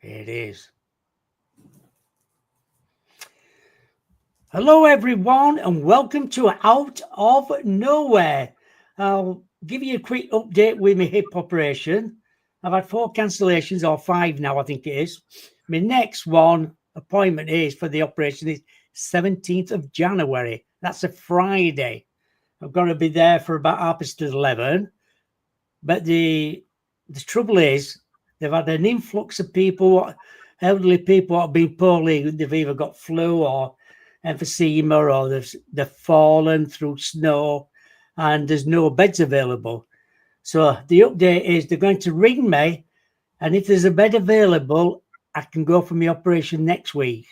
It is. Hello, everyone, and welcome to Out of Nowhere. I'll give you a quick update with my hip operation. I've had 4 cancellations, or 5 now, I think it is. My next one appointment is for the operation is 17th of January. That's a Friday. I'm going to be there for about 11:30. But the trouble is, they've had an influx of people, elderly people that have been poorly. They've either got flu or emphysema, or they've fallen through snow, and there's no beds available. So the update is they're going to ring me, and if there's a bed available, I can go for my operation next week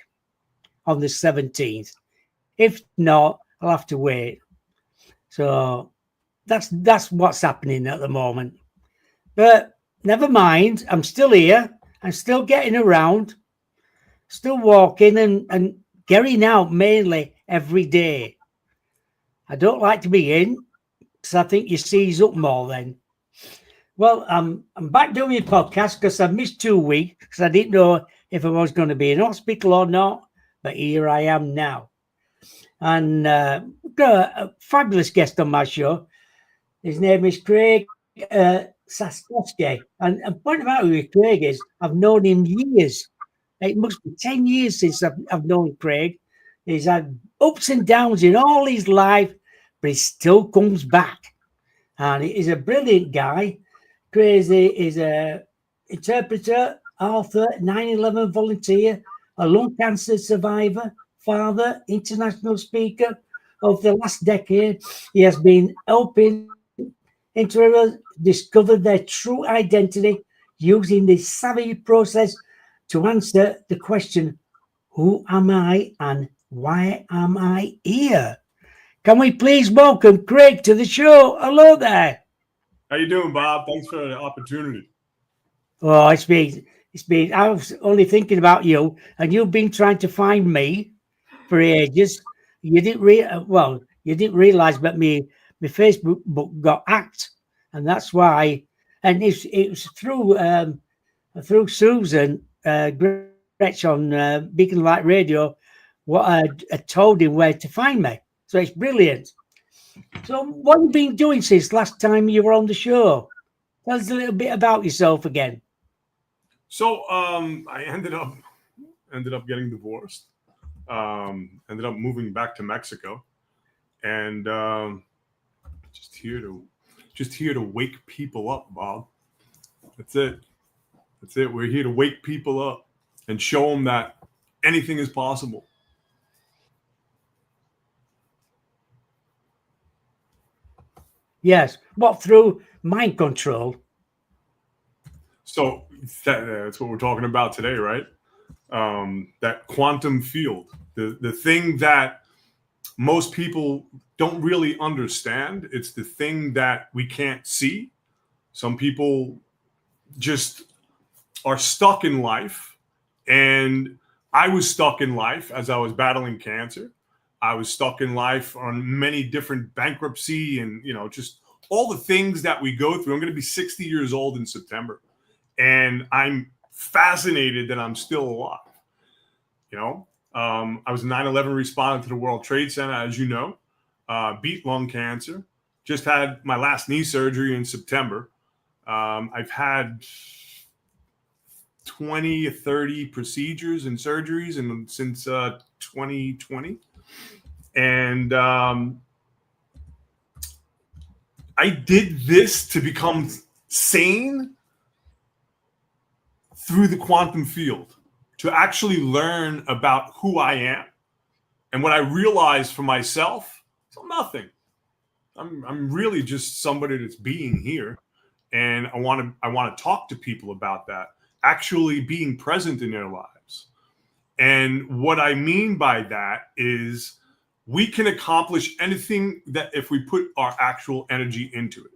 on the 17th. If not, I'll have to wait. So that's what's happening at the moment. But never mind, I'm still here. I'm still getting around, still walking and getting out mainly every day. I don't like to be in because I think you seize up more then. Well, I'm back doing my podcast because I missed 2 weeks because I didn't know if I was going to be in hospital or not. But here I am now. And we've got a fabulous guest on my show. His name is Craig Saskowski. And point about who Craig is, I've known him years. It must be 10 years since I've known Craig. He's had ups and downs in all his life, but he still comes back. And he's a brilliant guy. Crazy is a interpreter, author, 9/11 volunteer, a lung cancer survivor, father, international speaker. Over the last decade, he has been helping interviewers discover their true identity using this savvy process to answer the question, who am I and why am I here? Can we please welcome Craig to the show? Hello there. How you doing, Bob? Thanks for the opportunity. Oh, it's been. I was only thinking about you, and you've been trying to find me for ages. You didn't realize, but my Facebook book got hacked, and that's why. And it was through Susan Gretsch on Beacon Light Radio, what I told him where to find me. So it's brilliant. So what have you been doing since last time you were on the show? Tell us a little bit about yourself again. So I ended up getting divorced. Ended up moving back to Mexico, and just here to wake people up, Bob. That's it. That's it. We're here to wake people up and show them that anything is possible. Yes. What, through mind control? So that's what we're talking about today, right? That quantum field, the thing that most people don't really understand. It's the thing that we can't see. Some people just are stuck in life, and I was stuck in life as I was battling cancer. I was stuck in life on many different bankruptcy and just all the things that we go through. I'm going to be 60 years old in September, and I'm fascinated that I'm still alive. I was a 9/11 respondent to the World Trade Center, as you know, beat lung cancer, just had my last knee surgery in September. I've had 20 or 30 procedures and surgeries since 2020. And I did this to become sane through the quantum field, to actually learn about who I am. And what I realized for myself, so nothing. I'm really just somebody that's being here. And I want to talk to people about that, actually being present in their lives. And what I mean by that is we can accomplish anything that if we put our actual energy into it.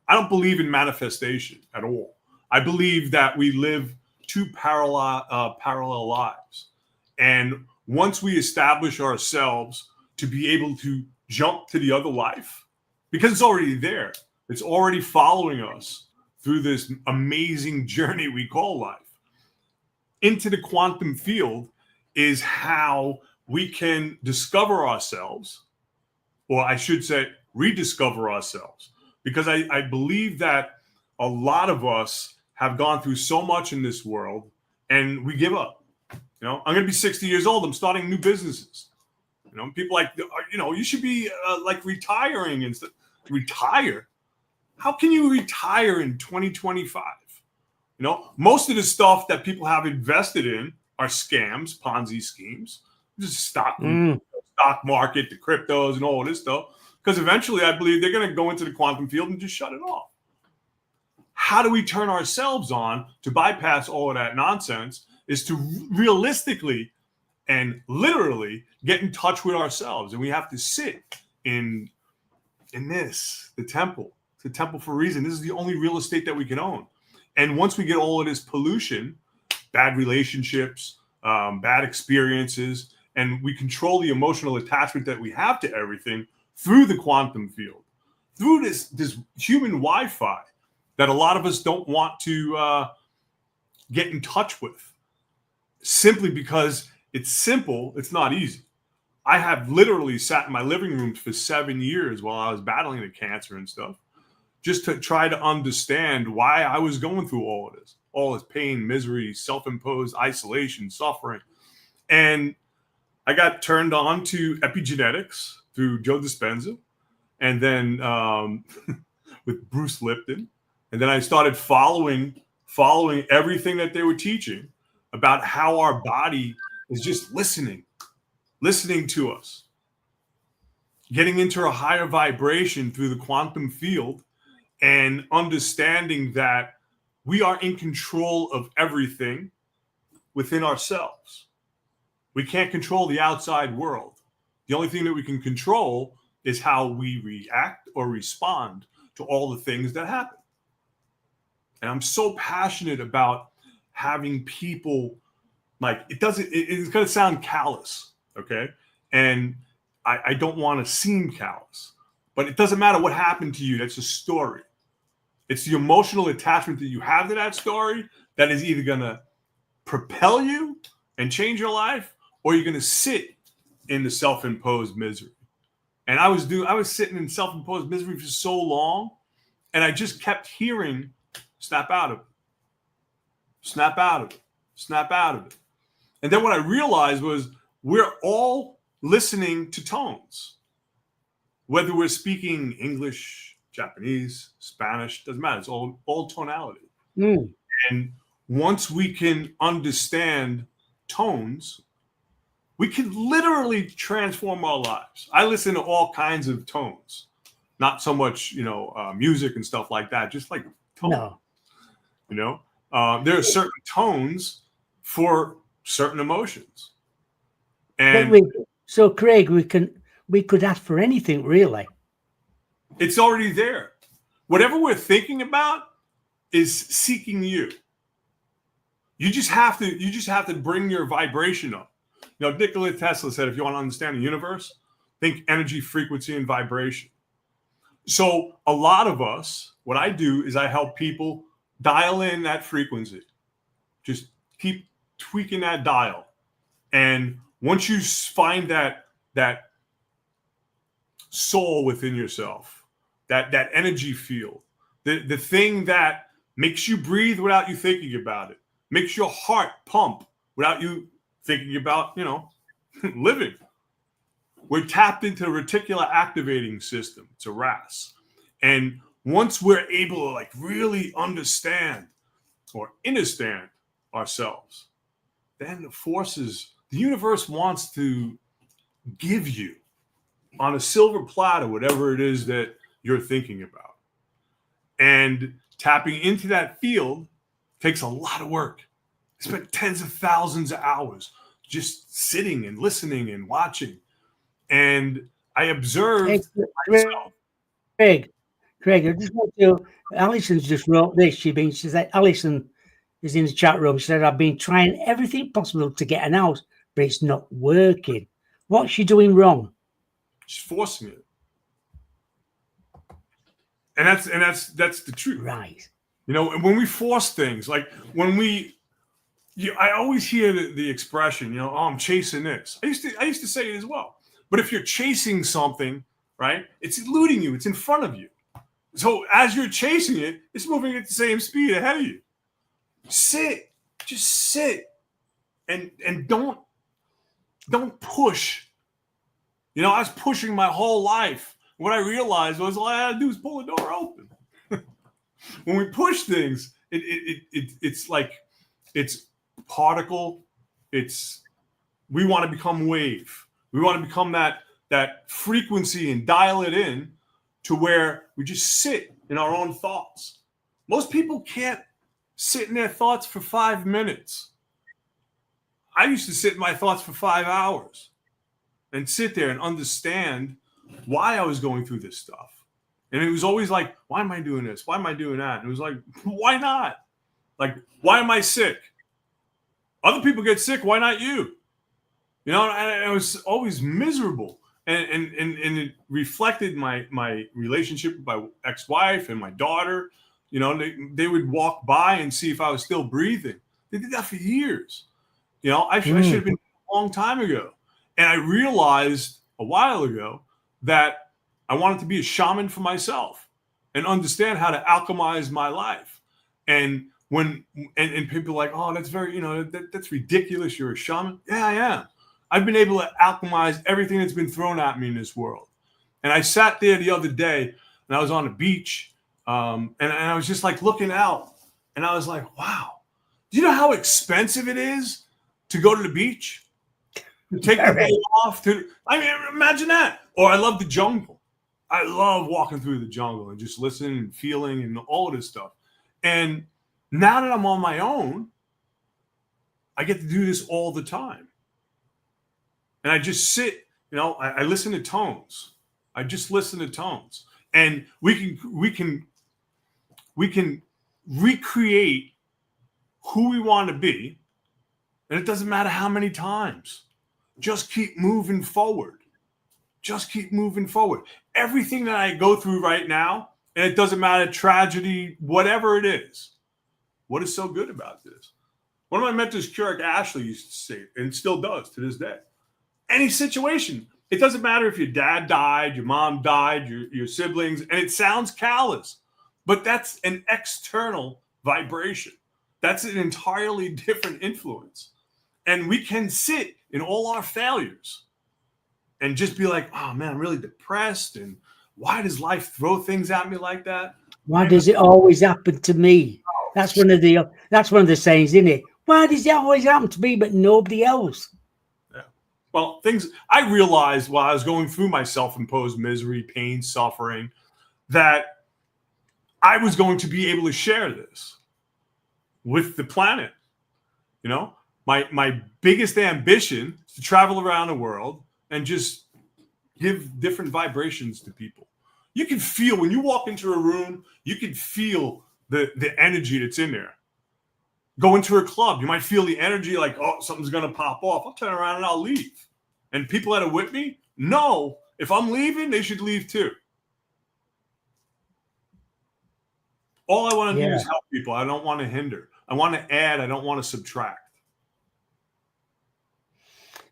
I don't believe in manifestation at all. I believe that we live two parallel lives. And once we establish ourselves to be able to jump to the other life, because it's already there, it's already following us through this amazing journey we call life. into the quantum field is how we can discover ourselves, or I should say, rediscover ourselves. Because I believe that a lot of us have gone through so much in this world and we give up. I'm going to be 60 years old. I'm starting new businesses. People like, you should be like retiring and stuff. Retire? How can you retire in 2025? Most of the stuff that people have invested in are scams, Ponzi schemes, just stock market, the cryptos and all this stuff. Because eventually I believe they're going to go into the quantum field and just shut it off. How do we turn ourselves on to bypass all of that nonsense is to realistically and literally get in touch with ourselves. And we have to sit in this, the temple. It's a temple for a reason. This is the only real estate that we can own. And once we get all of this pollution, bad relationships, bad experiences, and we control the emotional attachment that we have to everything through the quantum field, through this human Wi-Fi that a lot of us don't want to get in touch with, simply because it's simple, it's not easy. I have literally sat in my living room for 7 years while I was battling the cancer and stuff, just to try to understand why I was going through all this pain, misery, self-imposed isolation, suffering. And I got turned on to epigenetics through Joe Dispenza, and then with Bruce Lipton. And then I started following everything that they were teaching about how our body is just listening to us, getting into a higher vibration through the quantum field, and understanding that we are in control of everything within ourselves. We can't control the outside world. The only thing that we can control is how we react or respond to all the things that happen. And I'm so passionate about having people, like, it's going to sound callous, okay? And I don't want to seem callous, but it doesn't matter what happened to you. That's a story. It's the emotional attachment that you have to that story that is either going to propel you and change your life, or you're going to sit in the self-imposed misery. And I was sitting in self-imposed misery for so long, and I just kept hearing, snap out of it, snap out of it, snap out of it. And then what I realized was we're all listening to tones, whether we're speaking English, Japanese, Spanish, doesn't matter. It's all tonality. And once we can understand tones, we can literally transform our lives. I listen to all kinds of tones, not so much, music and stuff like that, just like tone. No. There are certain tones for certain emotions. And so Craig, we could ask for anything, really. It's already there. Whatever we're thinking about is seeking you. You just have to bring your vibration up. Nikola Tesla said, if you want to understand the universe, think energy, frequency, and vibration. So a lot of us, what I do is I help people dial in that frequency. Just keep tweaking that dial. And once you find that soul within yourself, that energy field, the thing that makes you breathe without you thinking about it, makes your heart pump without you thinking about, living. We're tapped into the reticular activating system. It's a RAS. And once we're able to really understand or understand ourselves, then the universe wants to give you on a silver platter whatever it is that you're thinking about. And tapping into that field takes a lot of work. I spent tens of thousands of hours just sitting and listening and watching. And I observed myself. Craig, I just want to, Alison's just wrote this. She said, Alison is in the chat room. She said, I've been trying everything possible to get an house, but it's not working. What's she doing wrong? She's forcing it. And that's the truth. Right. When we force things, like when we, I always hear the expression, oh, I'm chasing this. I used to say it as well. But if you're chasing something, right, it's eluding you. It's in front of you. So as you're chasing it, it's moving at the same speed ahead of you. Sit, just sit, and don't push. I was pushing my whole life. What I realized was all I had to do was pull the door open. When we push things, it's like it's particle. We want to become wave. We want to become that frequency and dial it in to where we just sit in our own thoughts. Most people can't sit in their thoughts for 5 minutes. I used to sit in my thoughts for 5 hours and sit there and understand why I was going through this stuff. And it was always like, why am I doing this? Why am I doing that? And it was like, why not? Like, why am I sick? Other people get sick. Why not you? I was always miserable. And it reflected my relationship with my ex-wife and my daughter. They would walk by and see if I was still breathing. They did that for years. I should have been a long time ago. And I realized a while ago that I wanted to be a shaman for myself and understand how to alchemize my life. And people are like, oh, that's very, that's ridiculous. You're a shaman. Yeah, I am. I've been able to alchemize everything that's been thrown at me in this world. And I sat there the other day and I was on the beach and I was just like looking out and I was like, wow, do you know how expensive it is to go to the beach? To take the day off? Imagine that. Or I love the jungle. I love walking through the jungle and just listening and feeling and all of this stuff. And now that I'm on my own, I get to do this all the time. And I just sit, I listen to tones. I just listen to tones. And we can recreate who we want to be. And it doesn't matter how many times. Just keep moving forward. Just keep moving forward. Everything that I go through right now, and it doesn't matter, tragedy, whatever it is, what is so good about this? One of my mentors, Keurig Ashley, used to say, and still does to this day, any situation, it doesn't matter if your dad died, your mom died, your siblings, and it sounds callous, but that's an external vibration. That's an entirely different influence. And we can sit in all our failures and just be like, oh man, I'm really depressed. And why does life throw things at me like that? Why does it always happen to me? That's one of the sayings, isn't it? Why does it always happen to me but nobody else? Yeah. Well, things I realized while I was going through my self-imposed misery, pain, suffering, that I was going to be able to share this with the planet. My biggest ambition is to travel around the world and just give different vibrations to people. You can feel when you walk into a room, you can feel the energy that's in there. Go into a club, you might feel the energy like, oh, something's going to pop off. I'll turn around and I'll leave. And people that are with me know if I'm leaving, they should leave too. All I want to do is help people. I don't want to hinder. I want to add. I don't want to subtract.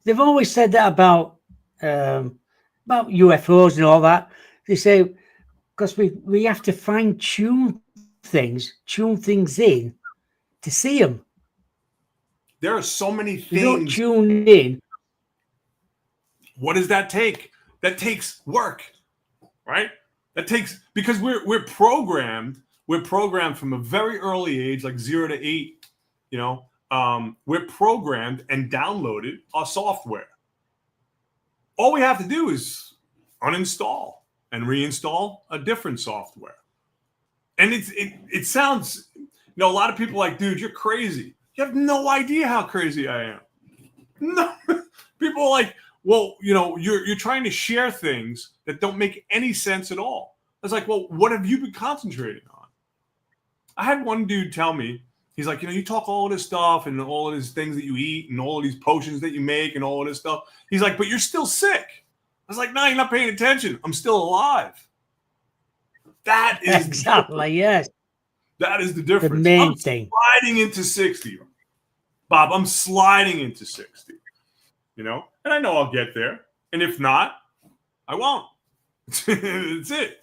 They've always said that about UFOs and all that. They say because we have to tune things in to see them. There are so many things. You don't tune in. What does that take? That takes work, right? That takes because we're programmed. We're programmed from a very early age, like 0 to 8. We're programmed and downloaded our software. All we have to do is uninstall and reinstall a different software. And it sounds, a lot of people are like, dude, you're crazy. You have no idea how crazy I am. No, people are like, well, you're trying to share things that don't make any sense at all. I was like, well, what have you been concentrating on? I had one dude tell me, he's like, you talk all this stuff and all of these things that you eat and all of these potions that you make and all of this stuff. He's like, but you're still sick. I was like, no, you're not paying attention. I'm still alive. That is exactly, yes. That is the difference. The main thing. Sliding into 60. Bob, I'm sliding into 60, you know, and I know I'll get there. And if not, I won't. That's it.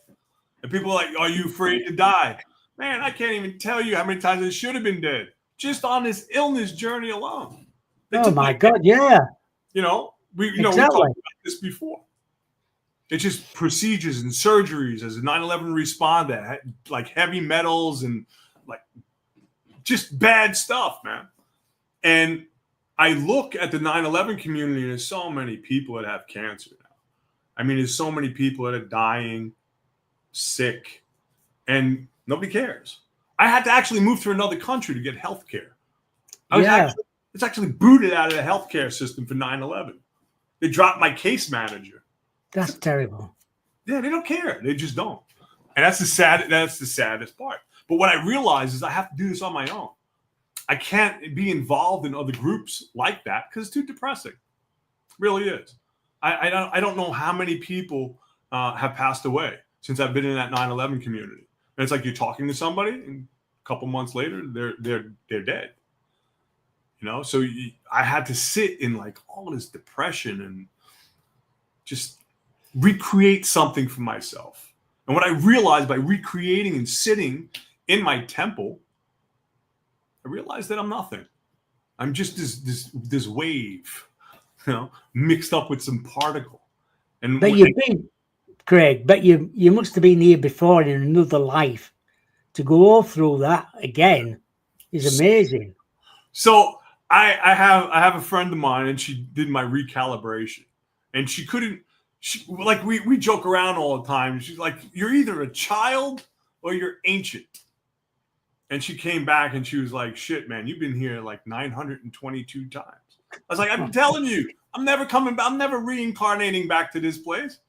And people are like, are you afraid to die? Man, I can't even tell you how many times I should have been dead just on this illness journey alone. Oh my God, yeah. We talked Exactly. about this before. It's just procedures and surgeries as a 9/11 responder, like heavy metals and like just bad stuff, man. And I look at the 9/11 community, and there's so many people that have cancer now. I mean, there's so many people that are dying, sick, and nobody cares. I had to actually move to another country to get health care. It's actually booted out of the healthcare system for 9/11. They dropped my case manager. That's terrible. Yeah, they don't care. They just don't. And that's the saddest part. But what I realize is I have to do this on my own. I can't be involved in other groups like that because it's too depressing. It really is. I don't know how many people have passed away since I've been in that 9/11 community. And it's like you're talking to somebody, and a couple months later, they're dead. So I had to sit in like all this depression and just recreate something for myself. And what I realized by recreating and sitting in my temple, I realized that I'm nothing. I'm just this wave, mixed up with some particle. But you've been, Craig, but you must have been here before in another life. To go through that again is amazing. So I have a friend of mine, and she did my recalibration, and she couldn't. We joke around all the time. She's like, "You're either a child or you're ancient." And she came back and she was like, "Shit, man, you've been here like 922 times." I was like, "I'm telling you, I'm never coming back. I'm never reincarnating back to this place.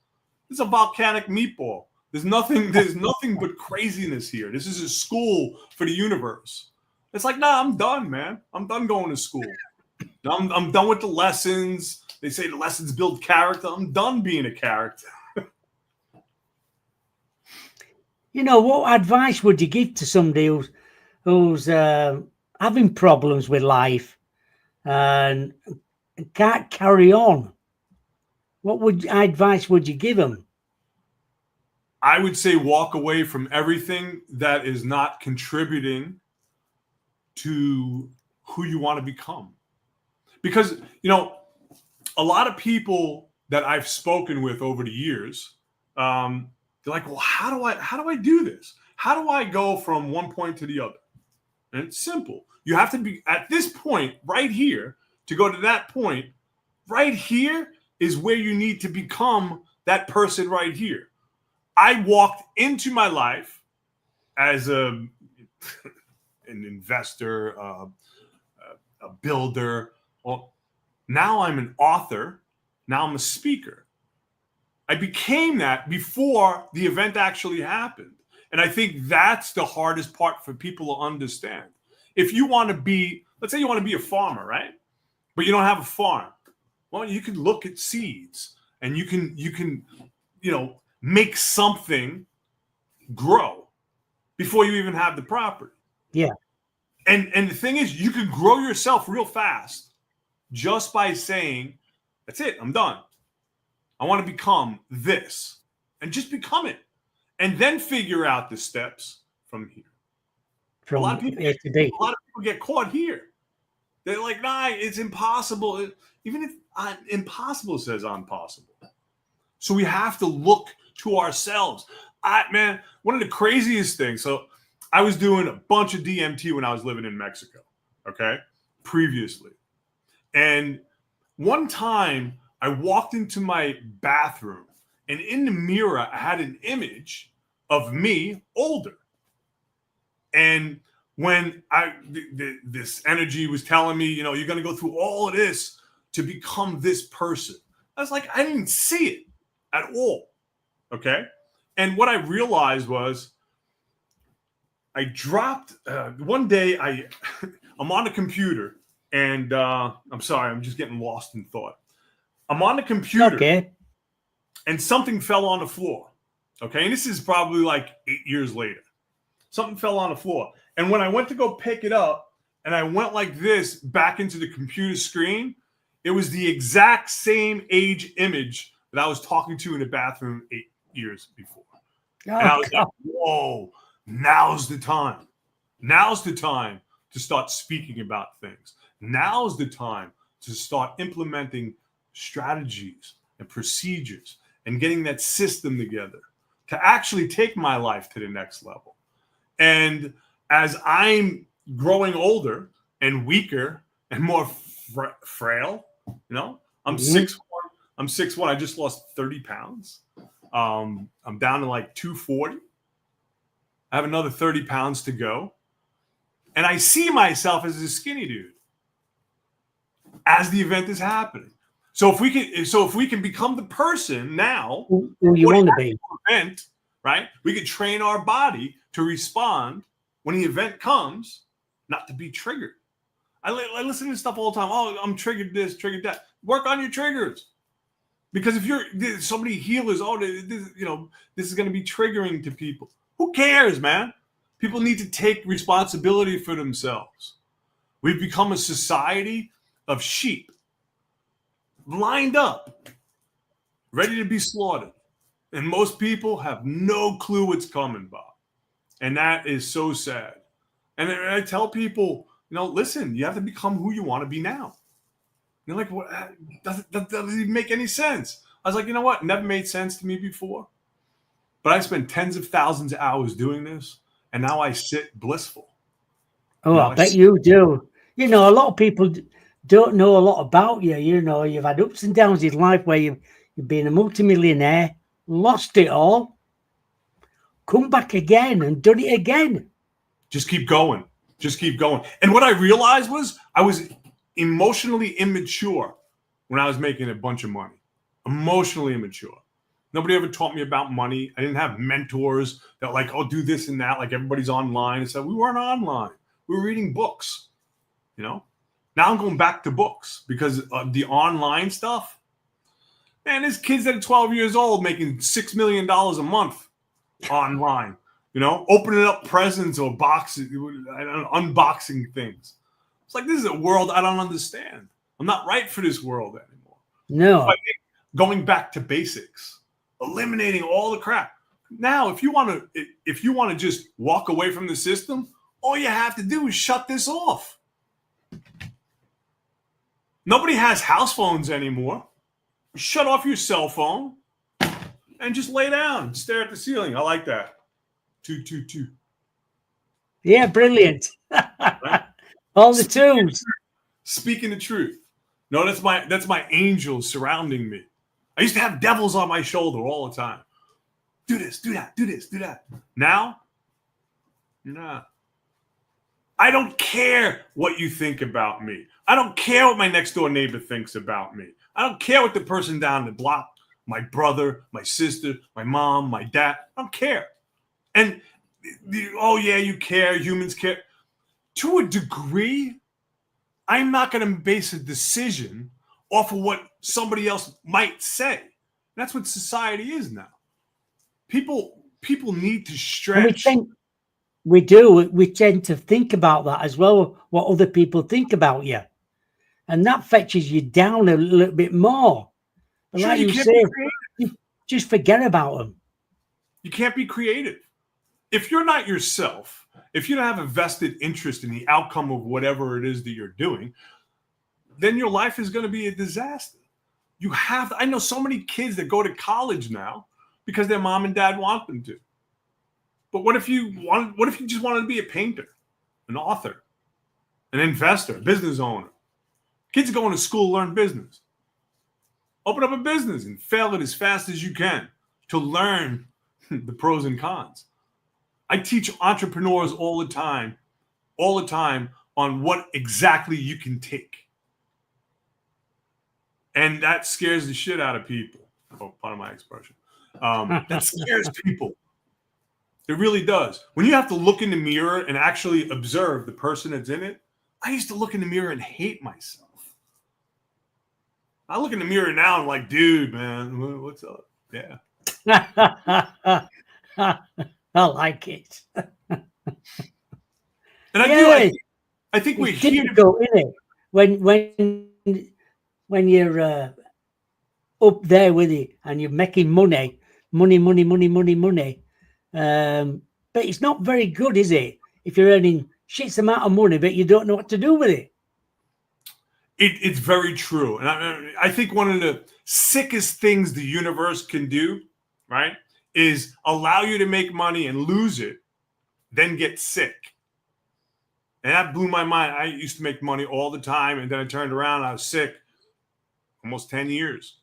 It's a volcanic meatball. There's nothing but craziness here. This is a school for the universe." It's like, nah, I'm done, man. I'm done going to school. I'm done with the lessons. They say the lessons build character. I'm done being a character. What advice would you give to somebody who's having problems with life and can't carry on? What advice would you give them? I would say walk away from everything that is not contributing to who you want to become. Because, a lot of people that I've spoken with over the years, they're like, well, how do I do this? How do I go from one point to the other? And it's simple. You have to be at this point right here to go to that point. Right here is where you need to become that person right here. I walked into my life as an investor, a builder. Well, now I'm an author. Now I'm a speaker. I became that before the event actually happened. And I think that's the hardest part for people to understand. If you want to be, let's say you want to be a farmer, right? But you don't have a farm. Well, you can look at seeds and you can make something grow before you even have the property. Yeah. And the thing is, you can grow yourself real fast just by saying, that's it, I'm done. I want to become this. And just become it. And then figure out the steps from here. A lot of people get caught here. They're like, nah, it's impossible. Even if impossible says impossible. So we have to look to ourselves. Man, one of the craziest things. So I was doing a bunch of DMT when I was living in Mexico, okay, previously. And one time I walked into my bathroom, and in the mirror, I had an image of me older. And when this energy was telling me, you're going to go through all of this to become this person, I was like, I didn't see it at all. Okay. And what I realized was I dropped one day. I'm on the computer, and I'm sorry, I'm just getting lost in thought. I'm on the computer, okay, and something fell on the floor. Okay, and this is probably like 8 years later. Something fell on the floor, and when I went to go pick it up, and I went like this back into the computer screen, it was the exact same age image that I was talking to in the bathroom 8 years before. And I was like, whoa, now's the time. Now's the time to start speaking about things. Now's the time to start implementing strategies and procedures and getting that system together to actually take my life to the next level. And as I'm growing older and weaker and more frail, I'm 6'1". I'm 6'1". I just lost 30 pounds. I'm down to like 240. I have another 30 pounds to go. And I see myself as a skinny dude as the event is happening. So if we can become the person now who you want to be, event, right? We can train our body to respond when the event comes, not to be triggered. I listen to stuff all the time. Oh, I'm triggered this, triggered that. Work on your triggers. Because if you're so many healers, this is going to be triggering to people. Who cares, man? People need to take responsibility for themselves. We've become a society of sheep, lined up, ready to be slaughtered. And most people have no clue what's coming, Bob. And that is so sad. And I tell people, listen, you have to become who you want to be now. They're like, what? That doesn't even make any sense. I was like, you know what? Never made sense to me before. But I spent tens of thousands of hours doing this, and now I sit blissful. Oh, I bet you do. A lot of people don't know a lot about you. You've had ups and downs in life where you've been a multimillionaire, lost it all, come back again and done it again. Just keep going. Just keep going. And what I realized was I was emotionally immature when I was making a bunch of money. Emotionally immature. Nobody ever taught me about money. I didn't have mentors that like, oh, do this and that. Like everybody's online. And so we weren't online. We were reading books, Now I'm going back to books because of the online stuff. Man, there's kids that are 12 years old making $6 million a month online, opening up presents or boxes, unboxing things. It's like, this is a world I don't understand. I'm not right for this world anymore. No. Going back to basics, eliminating all the crap. Now, if you want to just walk away from the system, all you have to do is shut this off. Nobody has house phones anymore. Shut off your cell phone and just lay down, stare at the ceiling. I like that. 222. Yeah, brilliant. Right? All the tools. Speaking the truth. No, that's my angels surrounding me. I used to have devils on my shoulder all the time. Do this, do that, do this, do that. Now, nah. I don't care what you think about me. I don't care what my next door neighbor thinks about me. I don't care what the person down the block, my brother, my sister, my mom, my dad, I don't care. And, you care, humans care. To a degree, I'm not going to base a decision off of what somebody else might say. That's what society is now. People need to stretch. We do. We tend to think about that as well, what other people think about you. And that fetches you down a little bit more. But sure, like you say, you just forget about them. You can't be creative. If you're not yourself, if you don't have a vested interest in the outcome of whatever it is that you're doing, then your life is going to be a disaster. I know so many kids that go to college now because their mom and dad want them to. But what if you just wanted to be a painter, an author, an investor, a business owner? Kids are going to school to learn business. Open up a business and fail it as fast as you can to learn the pros and cons. I teach entrepreneurs all the time on what exactly you can take. And that scares the shit out of people. Oh, pardon my expression. That scares people. It really does. When you have to look in the mirror and actually observe the person that's in it, I used to look in the mirror and hate myself. I look in the mirror now and I'm like, dude, man, what's up? Yeah. I like it. And I I think we're It's here. difficult, isn't it? When you're up there with it and you're making money. But it's not very good, is it? If you're earning shits amount of money, but you don't know what to do with it. It's very true. And I think one of the sickest things the universe can do, right, is allow you to make money and lose it, then get sick. And that blew my mind. I used to make money all the time, and then I turned around and I was sick almost 10 years.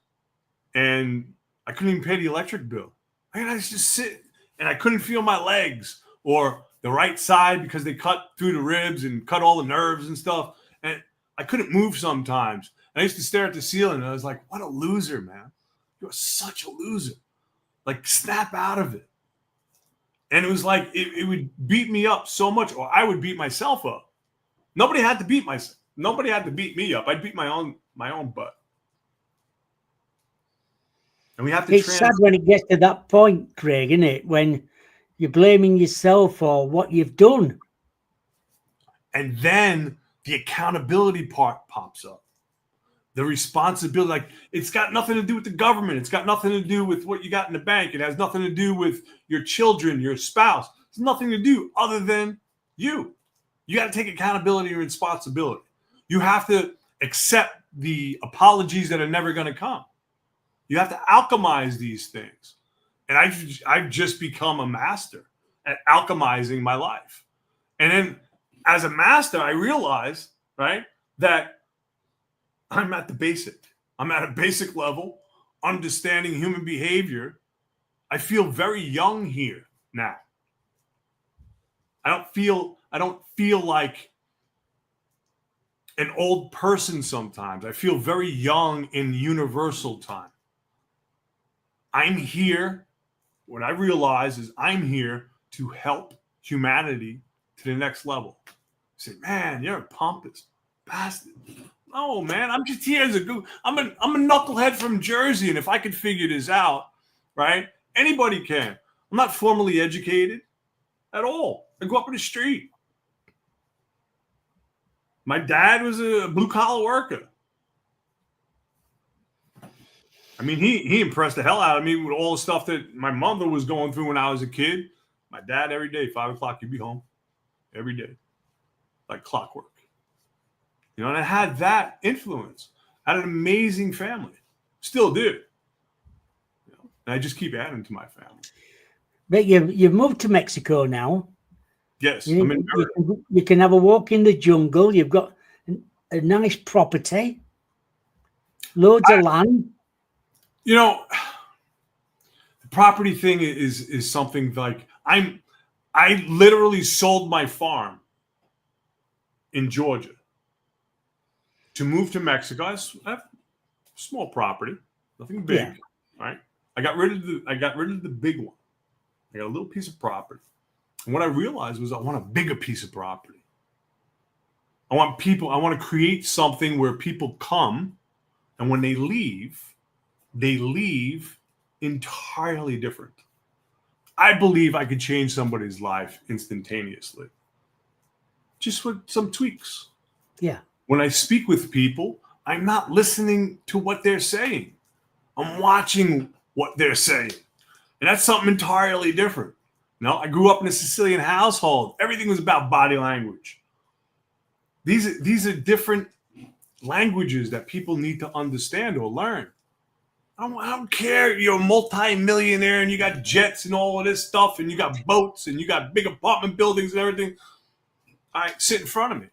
And I couldn't even pay the electric bill. I was just sit, and I couldn't feel my legs or the right side because they cut through the ribs and cut all the nerves and stuff. And I couldn't move sometimes. And I used to stare at the ceiling, and I was like, what a loser, man. You're such a loser. Like, snap out of it. And it was like, it would beat me up so much, or I would beat myself up. Nobody had to beat myself. Nobody had to beat me up. I'd beat my own butt. And we have to. It's sad when it gets to that point, Craig, isn't it? When you're blaming yourself for what you've done. And then the accountability part pops up. The responsibility, like, it's got nothing to do with the government. It's got nothing to do with what you got in the bank. It has nothing to do with your children, your spouse. It's nothing to do other than you. You got to take accountability and responsibility. You have to accept the apologies that are never going to come. You have to alchemize these things. And I've just become a master at alchemizing my life. And then as a master, I realized, right, that I'm at the basic. I'm at a basic level, understanding human behavior. I feel very young here now. I don't feel like an old person sometimes. I feel very young in universal time. I'm here. What I realize is I'm here to help humanity to the next level. You say, man, you're a pompous bastard. No, man, I'm just here as I'm a knucklehead from Jersey, and if I could figure this out, right, anybody can. I'm not formally educated at all. I grew up in the street. My dad was a blue-collar worker. I mean, he impressed the hell out of me with all the stuff that my mother was going through when I was a kid. My dad, every day, 5 o'clock, he'd be home. Every day. Like clockwork. You know, and I had that influence. I had an amazing family. Still do. You know, and I just keep adding to my family. But you've moved to Mexico now. Yes. You can have a walk in the jungle. You've got a nice property. Loads of land. You know, the property thing is something like I literally sold my farm in Georgia to move to Mexico. I have small property, nothing big, yeah. Right? I got rid of the big one. I got a little piece of property. And what I realized was I want a bigger piece of property. I want to create something where people come, and when they leave entirely different. I believe I could change somebody's life instantaneously. Just with some tweaks. Yeah. When I speak with people, I'm not listening to what they're saying. I'm watching what they're saying. And that's something entirely different. You know, I grew up in a Sicilian household. Everything was about body language. These are different languages that people need to understand or learn. I don't care. You're a multi-millionaire and you got jets and all of this stuff and you got boats and you got big apartment buildings and everything. All right, sit in front of me.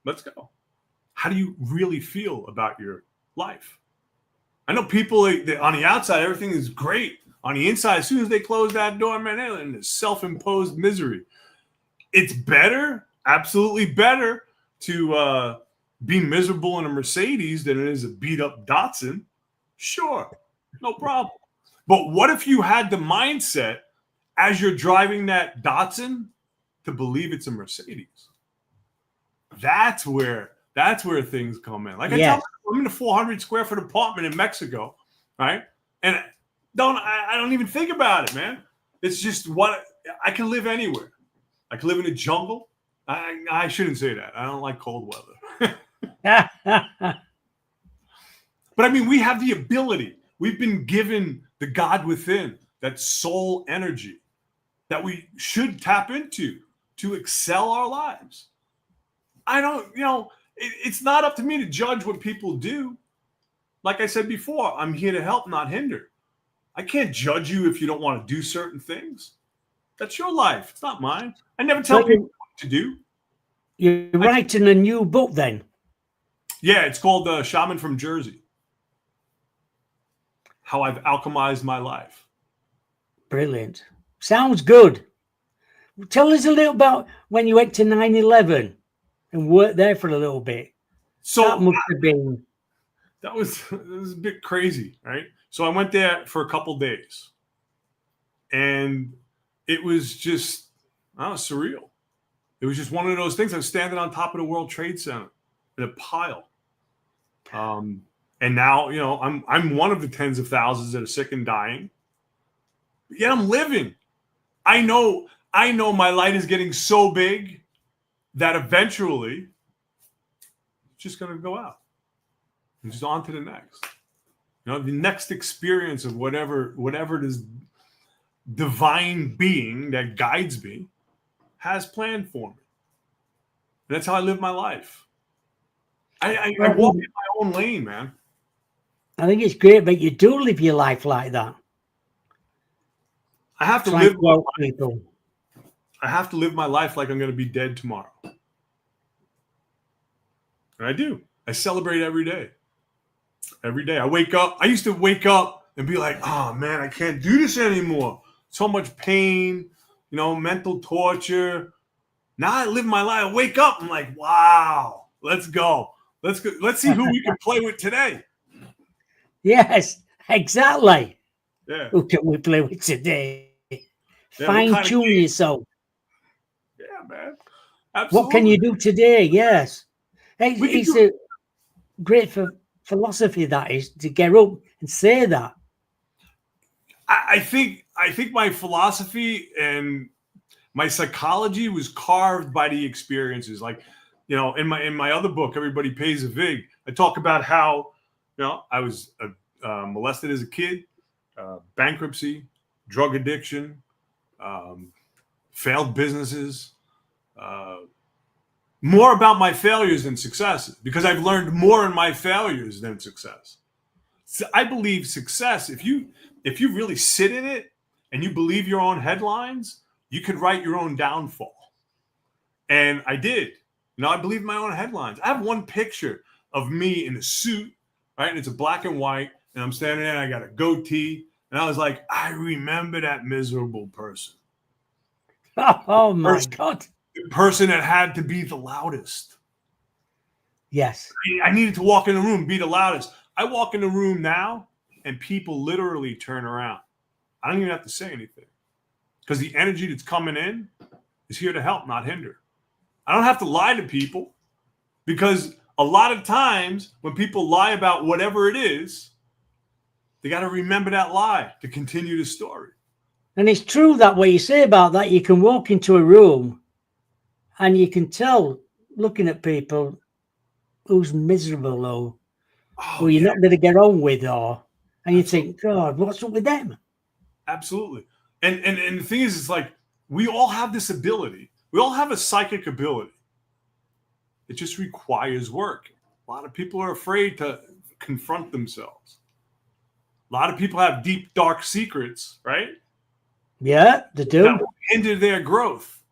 Let's go. How do you really feel about your life? I know people, they on the outside, everything is great. On the inside, as soon as they close that door, man, they're in this self-imposed misery. It's better, absolutely better to be miserable in a Mercedes than it is a beat-up Datsun. Sure, no problem. But what if you had the mindset as you're driving that Datsun to believe it's a Mercedes? That's where things come in. Like I tell you, I'm in a 400 square foot apartment in Mexico, right? And I don't even think about it, man. It's just what I can live anywhere. I can live in a jungle. I shouldn't say that. I don't like cold weather. But I mean, we have the ability. We've been given the God within, that soul energy that we should tap into to excel our lives. I don't, it's not up to me to judge what people do. Like I said before, I'm here to help, not hinder. I can't judge you if you don't want to do certain things. That's your life. It's not mine. I never tell people what to do. You're writing a new book then? Yeah, it's called Shaman from Jersey. How I've alchemized my life. Brilliant. Sounds good. Tell us a little about when you went to 9/11 and worked there for a little bit. So that must have been. That was a bit crazy, right? So I went there for a couple days, and it was just surreal. It was just one of those things. I was standing on top of the World Trade Center in a pile. And now, I'm one of the tens of thousands that are sick and dying. But yet I'm living. I know my light is getting so big that eventually it's just going to go out. And just on to the next. The next experience of whatever this divine being that guides me has planned for me. And that's how I live my life. I walk in my own lane, man. I think it's great that you do live your life like that. I have to live my life. I have to live my life like I'm going to be dead tomorrow. And I do. I celebrate every day. Every day. I wake up. I used to wake up and be like, oh, man, I can't do this anymore. So much pain, mental torture. Now I live my life. I wake up. I'm like, wow, let's go. Let's go. Let's see who we can play with today. Yes, exactly. Yeah. Who can we play with today? Fine tune yourself. Yeah, man. Absolutely. What can you do today? Yes. It's a great philosophy that is to get up and say that. I think my philosophy and my psychology was carved by the experiences. Like, in my other book, Everybody Pays a Vig, I talk about how, I was molested as a kid, bankruptcy, drug addiction, failed businesses, more about my failures than successes, because I've learned more in my failures than success. So I believe success, if you really sit in it and you believe your own headlines, you could write your own downfall. And I did. I believe my own headlines. I have one picture of me in a suit, right? And it's a black and white, and I'm standing there and I got a goatee. And I was like, I remember that miserable person. Oh my God. The person that had to be the loudest. Yes. I needed to walk in the room, be the loudest. I walk in the room now and people literally turn around. I don't even have to say anything, because the energy that's coming in is here to help, not hinder. I don't have to lie to people, because a lot of times when people lie about whatever it is, they got to remember that lie to continue the story. And it's true that what you say about that, you can walk into a room and you can tell, looking at people, who's miserable or who you're not going to get on with, and you think, God, what's up with them? Absolutely. And the thing is, it's like, we all have this ability. We all have a psychic ability. It just requires work. A lot of people are afraid to confront themselves. A lot of people have deep, dark secrets, right? Yeah, they do. That will hinder their growth.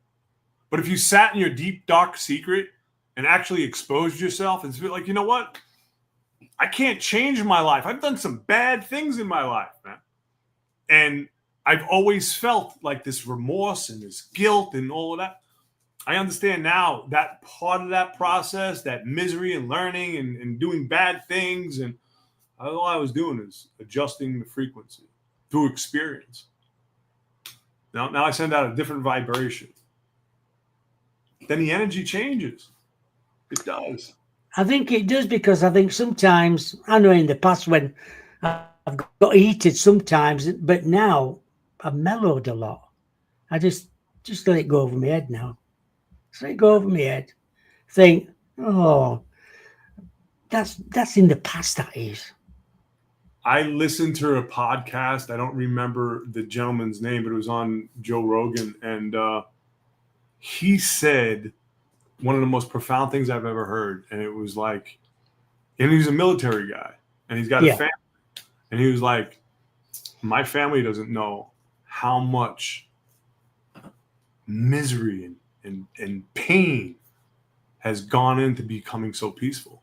But if you sat in your deep, dark secret and actually exposed yourself and be like, you know what? I can't change my life. I've done some bad things in my life, man. And I've always felt like this remorse and this guilt and all of that. I understand now that part of that process, that misery and learning and doing bad things. And all I was doing is adjusting the frequency through experience. Now I send out a different vibration. Then the energy changes. It does. I think it does, because I think sometimes, I know in the past when I've got heated sometimes, but now I've mellowed a lot. I just let it go over my head now. So it go over my head. Think, oh, that's in the past. That is. I listened to a podcast. I don't remember the gentleman's name, but it was on Joe Rogan. And he said one of the most profound things I've ever heard. And it was like, and he's a military guy and he's got a family. And he was like, my family doesn't know how much misery and pain has gone into becoming so peaceful.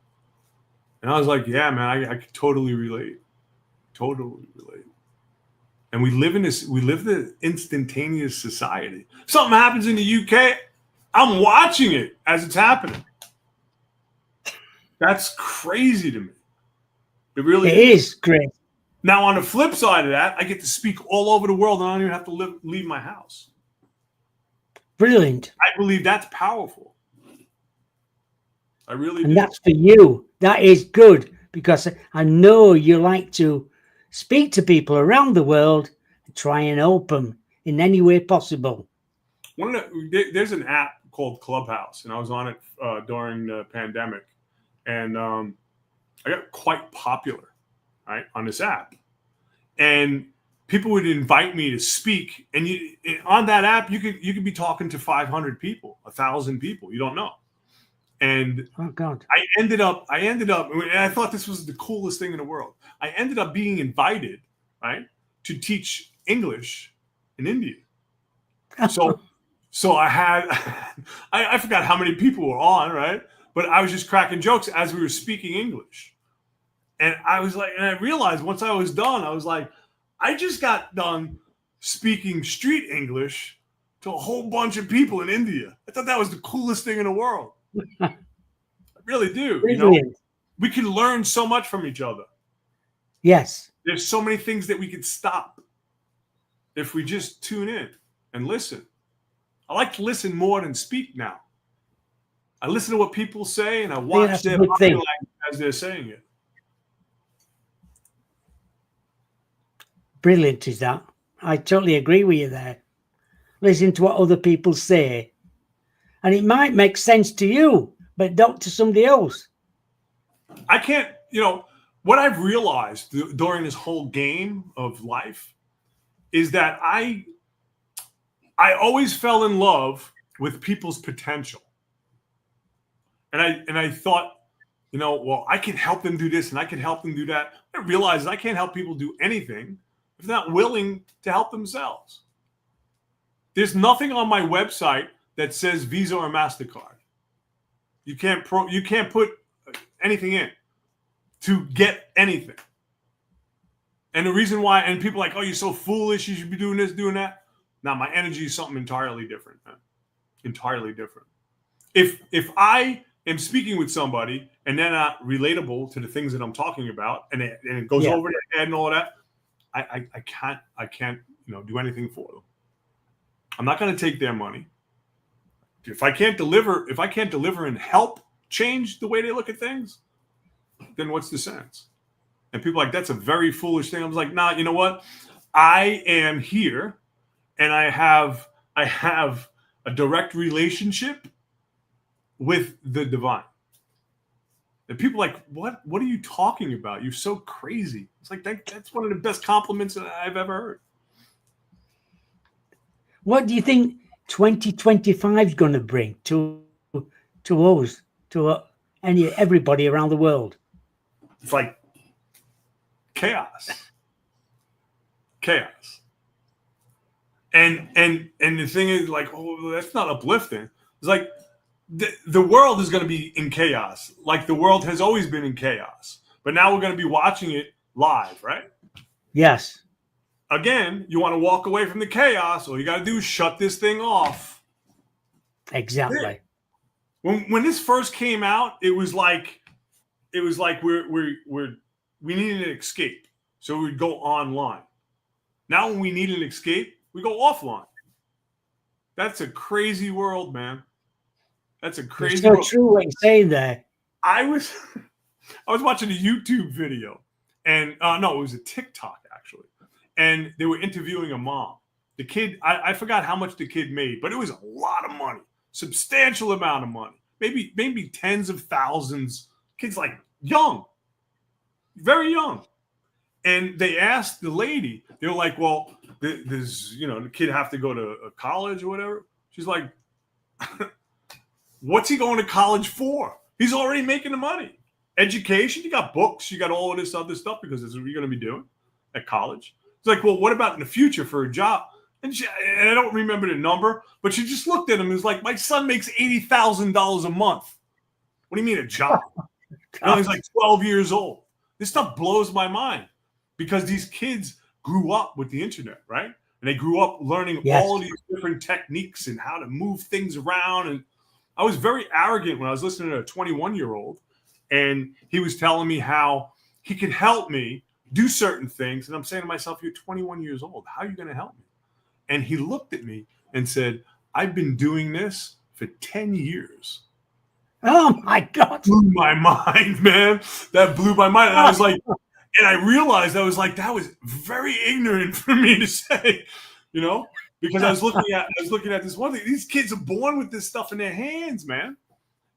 And I was like, yeah, man, I could totally relate. Totally relate. And we live in the instantaneous society. Something happens in the UK, I'm watching it as it's happening. That's crazy to me. It really is great. Now, on the flip side of that, I get to speak all over the world and I don't even have to leave my house. Brilliant. I believe that's powerful. I really do. And that's for you. That is good because I know you like to speak to people around the world and try and help them in any way possible. There's an app called Clubhouse, and I was on it during the pandemic, and I got quite popular, right, on this app. And people would invite me to speak, and on that app you could be talking to 500 people, 1,000 people. You don't know. And oh God, I ended up, and I thought this was the coolest thing in the world. I ended up being invited, right, to teach English in India. So I had, I forgot how many people were on, right? But I was just cracking jokes as we were speaking English. And I was like, and I realized once I was done, I was like, I just got done speaking street English to a whole bunch of people in India. I thought that was the coolest thing in the world. I really do. You know, we can learn so much from each other. Yes. There's so many things that we could stop if we just tune in and listen. I like to listen more than speak now. I listen to what people say and I watch their body language as they're saying it. Brilliant is that. I totally agree with you there. Listen to what other people say. And it might make sense to you, but not to somebody else. I can't, what I've realized during this whole game of life is that I always fell in love with people's potential. And I thought, well, I can help them do this and I can help them do that. I realized I can't help people do anything if they're not willing to help themselves. There's nothing on my website that says Visa or MasterCard. You can't put anything in to get anything. And the reason why, and people are like, oh, you're so foolish, you should be doing this, doing that. Now, my energy is something entirely different, man. Entirely different. If I am speaking with somebody and they're not relatable to the things that I'm talking about, and it goes over their head and all that, I can't do anything for them. I'm not going to take their money. If I can't deliver and help change the way they look at things, then what's the sense? And people are like, that's a very foolish thing. I was like, nah, you know what? I am here and I have a direct relationship with the divine. And people are like, what are you talking about? You're so crazy. It's like, that's one of the best compliments that I've ever heard. What do you think 2025 is going to bring to us, to everybody around the world? It's like chaos. And the thing is, like, oh, that's not uplifting. It's like the world is going to be in chaos, like the world has always been in chaos. But now we're going to be watching it live, right? Yes. Again, you want to walk away from the chaos, all you got to do is shut this thing off. Exactly. When this first came out, it was like we needed an escape, so we'd go online. Now, when we need an escape, we go offline. That's a crazy world, man. That's a crazy world. It's so true what you're saying there. I was watching a YouTube video, and no, it was a TikTok actually, and they were interviewing a mom. The kid, I forgot how much the kid made, but it was a lot of money. substantial amount of money, maybe tens of thousands, kids like young, very young. And they asked the lady, they were like, well, does, the kid have to go to a college or whatever? She's like, what's he going to college for? He's already making the money. Education, you got books, you got all of this other stuff because that's what you're going to be doing at college. It's like, well, what about in the future for a job? And I don't remember the number, but she just looked at him and was like, my son makes $80,000 a month. What do you mean a job? He's like 12 years old. This stuff blows my mind because these kids grew up with the internet, right? And they grew up learning all of these different techniques and how to move things around. And I was very arrogant when I was listening to a 21-year-old, and he was telling me how he could help me do certain things. And I'm saying to myself, you're 21 years old. How are you going to help me? And he looked at me and said, I've been doing this for 10 years. Oh, my God. Blew my mind, man. That blew my mind. And I was like, and I realized I was like, that was very ignorant for me to say, because I was looking at this one thing. These kids are born with this stuff in their hands, man.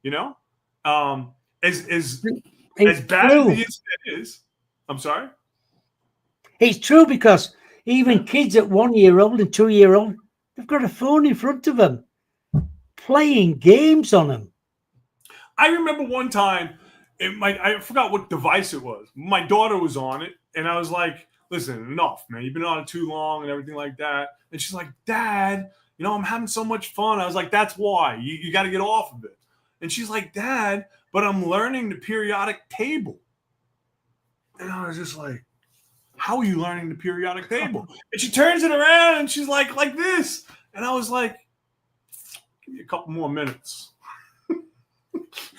As bad as the internet is. I'm sorry? It's true, because even kids at 1 year old and 2 year old, they've got a phone in front of them, playing games on them. I remember one time, I forgot what device it was. My daughter was on it, and I was like, listen, enough, man. You've been on it too long and everything like that. And she's like, Dad, I'm having so much fun. I was like, that's why. You got to get off of it. And she's like, Dad, but I'm learning the periodic table. And I was just like, how are you learning the periodic table? And she turns it around and she's like this. And I was like, give me a couple more minutes.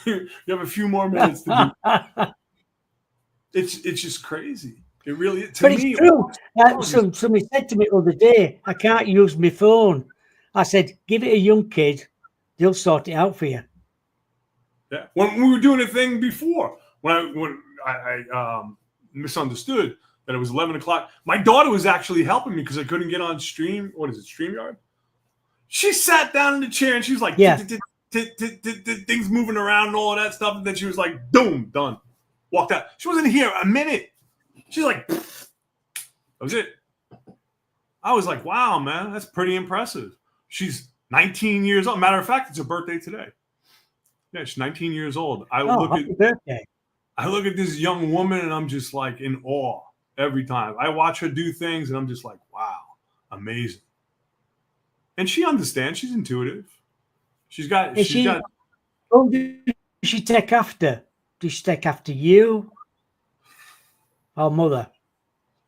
You have a few more minutes to do. It's just crazy. It really is. But it's true. Somebody said to me the other day, I can't use my phone. I said, give it a young kid. They'll sort it out for you. Yeah. When we were doing a thing before, when I misunderstood that it was 11 o'clock, my daughter was actually helping me because I couldn't get on stream. What is it, StreamYard? She sat down in the chair and she was like, things moving around and all of that stuff. And then she was like, boom, done. Walked out. She wasn't here a minute. She's like, that was it. I was like, wow, man, that's pretty impressive. She's 19 years old. Matter of fact, it's her birthday today. Yeah, she's 19 years old. Happy birthday. I look at this young woman and I'm just like in awe every time. I watch her do things and I'm just like, wow, amazing. And she understands. She's intuitive. Who does she take after? Does she take after you or mother?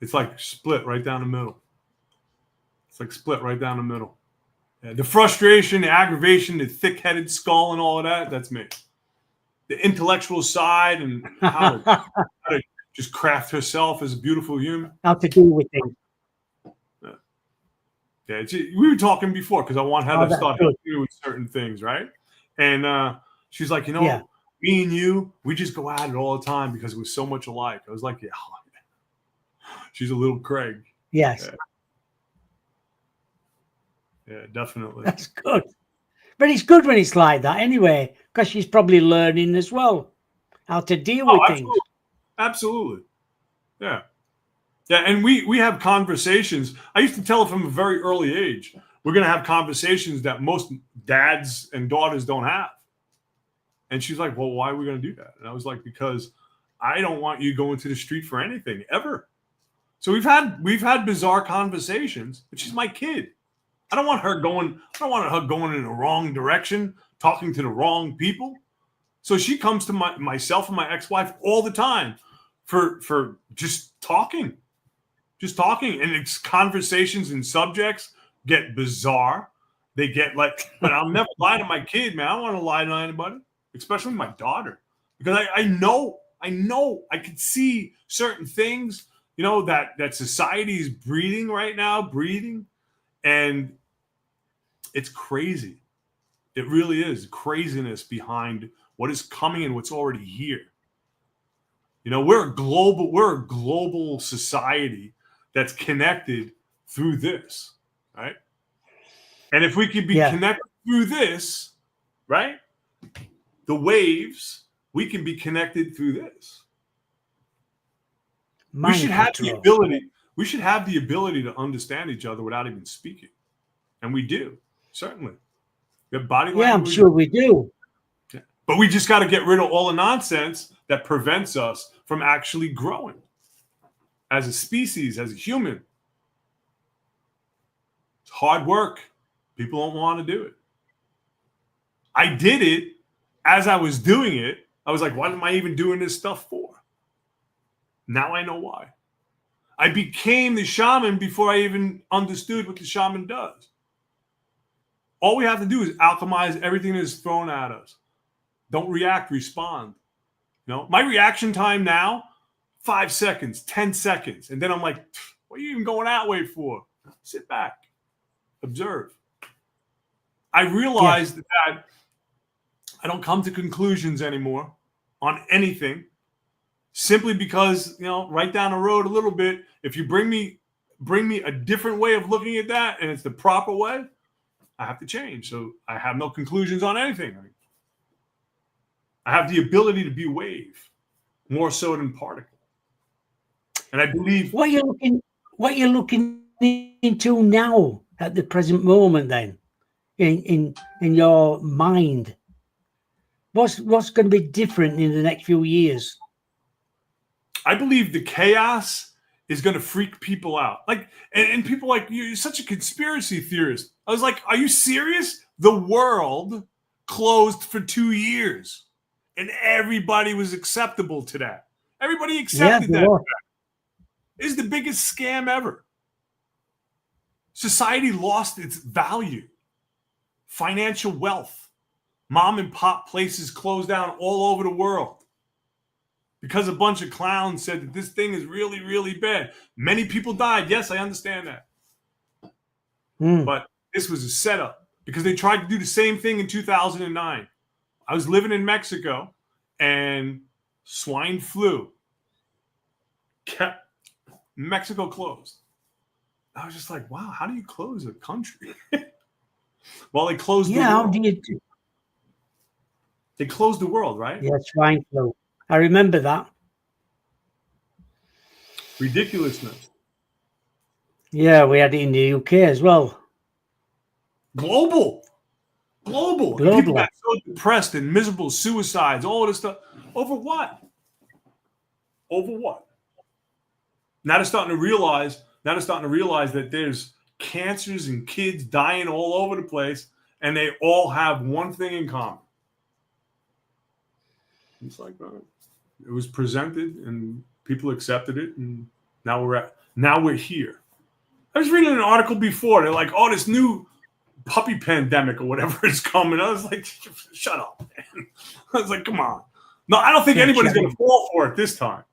It's like split right down the middle. Yeah, the frustration, the aggravation, the thick-headed skull and all of that, that's me. The intellectual side and how to just craft herself as a beautiful human. How to deal with things. Yeah, we were talking before because I want Heather to start helping me with certain things, right? And she's like, me and you, we just go at it all the time because we're so much alike. I was like, yeah. She's a little Craig. Yes. Yeah, definitely. That's good. But it's good when it's like that anyway, because she's probably learning as well how to deal with things. Absolutely. Yeah. Yeah, and we have conversations. I used to tell her from a very early age, we're going to have conversations that most dads and daughters don't have. And she's like, well, why are we going to do that? And I was like, because I don't want you going to the street for anything, ever. So we've had bizarre conversations, but she's my kid. I don't want her going in the wrong direction, talking to the wrong people. So she comes to myself and my ex-wife all the time for just talking. And it's conversations and subjects get bizarre. They get like, but I'll never lie to my kid, man. I don't want to lie to anybody, especially my daughter, because I know I can see certain things, that society is breeding right now, and it's crazy. It really is craziness behind what is coming and what's already here. We're a global society that's connected through this, right? And if we could be connected through this, right? The waves, we can be connected through this. We should have the ability. We should have the ability to understand each other without even speaking, and we do, certainly. We have body language. Yeah, I'm sure we do. But we just got to get rid of all the nonsense that prevents us from actually growing as a species, as a human. It's hard work. People don't want to do it. I did it. As I was doing it, I was like, what am I even doing this stuff for? Now I know why. I became the shaman before I even understood what the shaman does. All we have to do is alchemize everything that is thrown at us. Don't react, respond. You know, my reaction time now, 5 seconds, 10 seconds. And then I'm like, what are you even going that way for? Sit back, observe. I realized that I don't come to conclusions anymore on anything simply because, you know, right down the road a little bit, if you bring me a different way of looking at that and it's the proper way, I have to change. So I have no conclusions on anything. I have the ability to be wave more so than particle. And I believe what you're looking into now at the present moment then in your mind. What's going to be different in the next few years? I believe the chaos is going to freak people out. Like, and people like, you're such a conspiracy theorist. I was like, are you serious? The world closed for 2 years and everybody was acceptable to that. Everybody accepted that. It's the biggest scam ever. Society lost its value. Financial wealth. Mom and pop places closed down all over the world because a bunch of clowns said that this thing is really, really bad. Many people died. Yes, I understand that. But this was a setup because they tried to do the same thing in 2009. I was living in Mexico and swine flu kept Mexico closed. I was just like, wow, how do you close a country? Well, they closed the world. How do you do? They closed the world, right? Yeah, swine flu. I remember that. Ridiculousness. Yeah, we had it in the UK as well. Global. People got so depressed and miserable, suicides, all of this stuff. Over what? Now they're starting to realize that there's cancers and kids dying all over the place, and they all have one thing in common. It's like it was presented and people accepted it, and now we're here. I was reading an article before. They're like, oh, this new puppy pandemic or whatever is coming. I was like, shut up, man. I was like, come on. No, I don't think anybody's going to fall for it this time.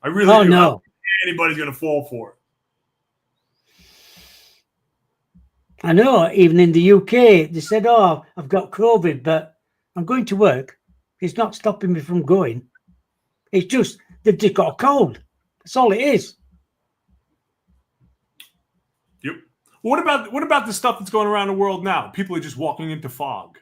I really do. No. I don't think anybody's going to fall for it. I know, even in the UK, they said, oh, I've got COVID, but I'm going to work. It's not stopping me from going. It's just, they've just got a cold. That's all it is. Yep. What about the stuff that's going around the world now? People are just walking into fog.